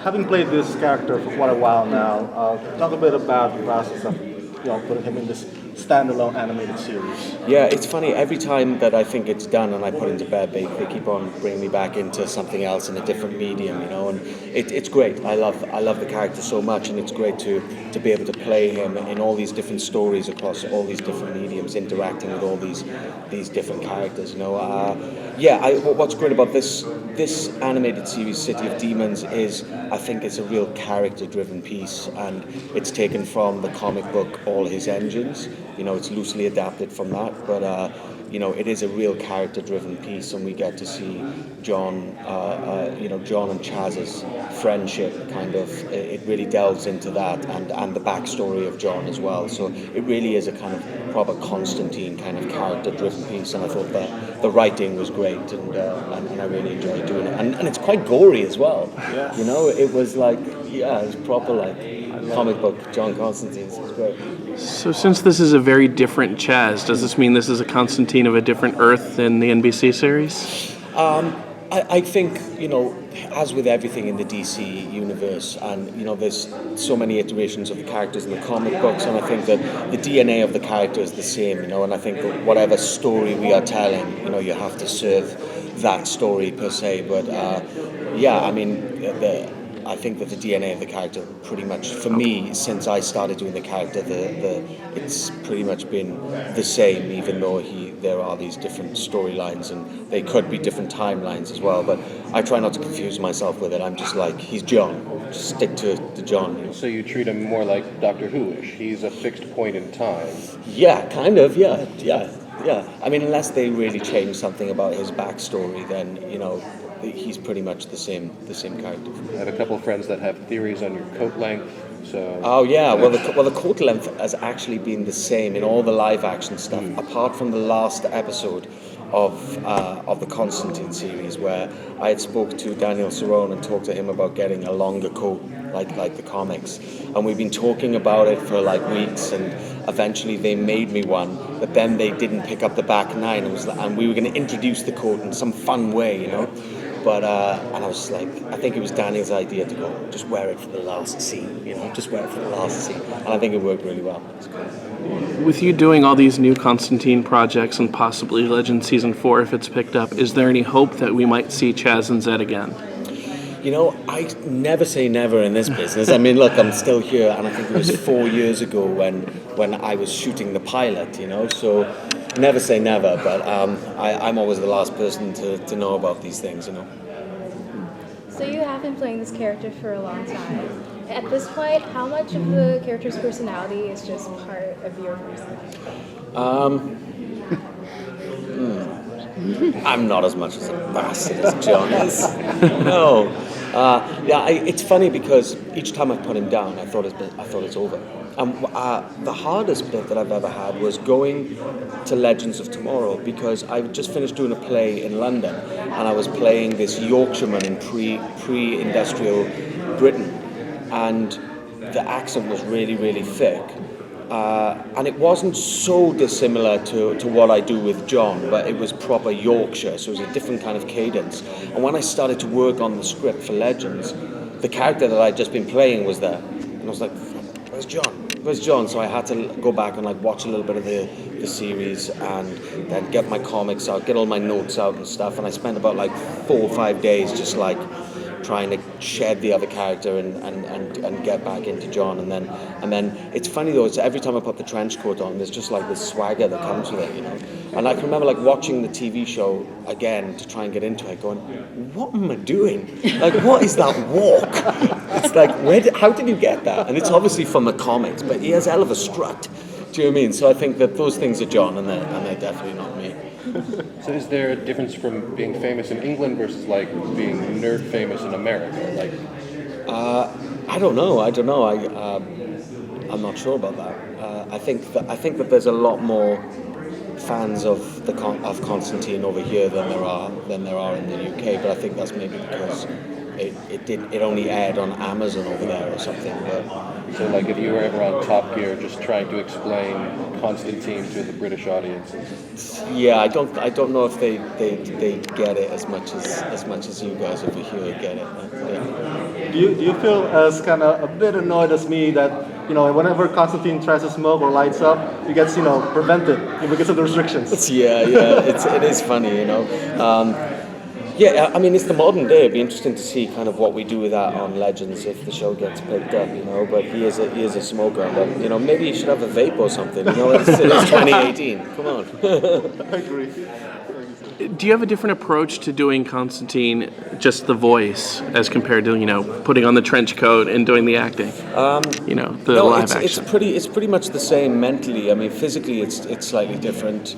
having played this character for quite a while now, talk a bit about the process of putting him in this standalone animated series. Yeah, it's funny. Every time that I think it's done and I put it into bed, they keep on bringing me back into something else in a different medium, and it's great. I love the character so much, and it's great to be able to play him in all these different stories across all these different mediums, interacting with all these different characters. What's great about this animated series, City of Demons, is I think it's a real character-driven piece, and it's taken from the comic book All His Engines. It's loosely adapted from that, but it is a real character-driven piece, and we get to see John, John and Chaz's friendship. Kind of, it really delves into that, and the backstory of John as well. So it really is a kind of proper Constantine kind of character-driven piece, and I thought that the writing was great, and I really enjoyed doing it, and it's quite gory as well. Yes. It was like, it was proper like comic book John Constantine. So it was great. So since this is a very different Chaz, does this mean this is a Constantine of a different Earth than the NBC series? I think, as with everything in the DC universe, and, there's so many iterations of the characters in the comic books, and I think that the DNA of the character is the same, and I think that whatever story we are telling, you have to serve that story per se, but I think that the DNA of the character pretty much, for me, since I started doing the character, it's pretty much been the same, even though there are these different storylines, and they could be different timelines as well, but I try not to confuse myself with it. I'm just like, he's John. Just stick to John. So you treat him more like Doctor Who-ish. He's a fixed point in time. Yeah, kind of, yeah. I mean, unless they really change something about his backstory, then, he's pretty much the same character. I have a couple of friends that have theories on your coat length. So. Oh yeah, well the coat length has actually been the same in all the live action stuff, apart from the last episode of the Constantine series, where I had spoke to Daniel Cerrone and talked to him about getting a longer coat like the comics, and we've been talking about it for like weeks, and eventually they made me one, but then they didn't pick up the back nine, and we were going to introduce the coat in some fun way, But and I was like, I think it was Daniel's idea to go, just wear it for the last scene, just wear it for the last scene. And I think it worked really well. It's cool. With you doing all these new Constantine projects and possibly Legends Season 4 if it's picked up, is there any hope that we might see Chaz and Zed again? I never say never in this business. I mean, look, I'm still here, and I think it was 4 years ago when I was shooting the pilot, so never say never, but I'm always the last person to know about these things, So you have been playing this character for a long time. At this point, how much of the character's personality is just part of your personality? I'm not as much as a bastard as John is. No. It's funny because each time I put him down, I thought it's over. And the hardest bit that I've ever had was going to Legends of Tomorrow, because I just finished doing a play in London, and I was playing this Yorkshireman in pre-industrial Britain, and the accent was really, really thick. And it wasn't so dissimilar to what I do with John, but it was proper Yorkshire, so it was a different kind of cadence. And when I started to work on the script for Legends, the character that I'd just been playing was there. And I was like, where's John? So I had to go back and watch a little bit of the series, and then get my comics out, get all my notes out and stuff. And I spent about 4 or 5 days just trying to shed the other character and get back into John, and then it's funny though, it's every time I put the trench coat on, there's just this swagger that comes with it, And I can remember watching the TV show again to try and get into it, going, what am I doing? What is that walk? It's how did you get that? And it's obviously from the comics, but he has a hell of a strut. Do you know what I mean? So I think that those things are John, and they're definitely not me. So is there a difference from being famous in England versus being nerd famous in America? I don't know. I'm not sure about that. I think that there's a lot more fans of Constantine over here than there are in the UK. But I think that's maybe because it only aired on Amazon over there or something. But so if you were ever on Top Gear, just trying to explain Constantine to the British audience. Yeah, I don't know if they get it as much as you guys over here get it. Yeah. do you feel as kind of a bit annoyed as me that whenever Constantine tries to smoke or lights up, he gets prevented because of the restrictions? Yeah, it is funny, Yeah, I mean, it's the modern day. It'd be interesting to see kind of what we do with that on Legends if the show gets picked up, But he is a smoker, but maybe he should have a vape or something. It's 2018. Come on. I agree. Do you have a different approach to doing Constantine, just the voice, as compared to putting on the trench coat and doing the acting? The live action. It's pretty much the same mentally. I mean, physically, it's slightly different.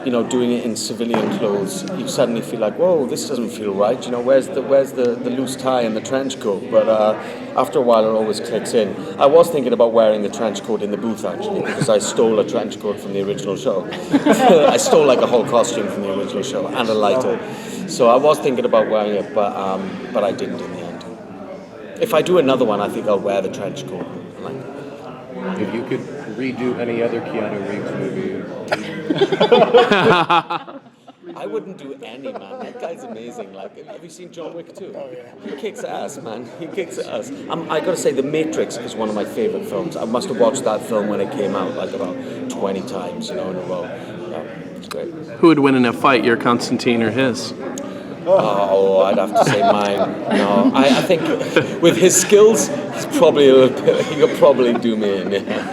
Doing it in civilian clothes, you suddenly feel like, whoa, this doesn't feel right. Where's the loose tie and the trench coat? But after a while, it always clicks in. I was thinking about wearing the trench coat in the booth actually, because I stole a trench coat from the original show. I stole like a whole costume from the original show and a lighter. So I was thinking about wearing it, but I didn't in the end. If I do another one, I think I'll wear the trench coat. If you could redo any other Keanu Reeves movie, I wouldn't do any, man. That guy's amazing. Have you seen John Wick 2? Oh, yeah. He kicks ass, man. He kicks ass. I gotta say, The Matrix is one of my favorite films. I must have watched that film when it came out about 20 times, in a row. It's great. Who would win in a fight, your Constantine or his? Oh, I'd have to say mine. No, I think with his skills, he could probably do me in. Yeah.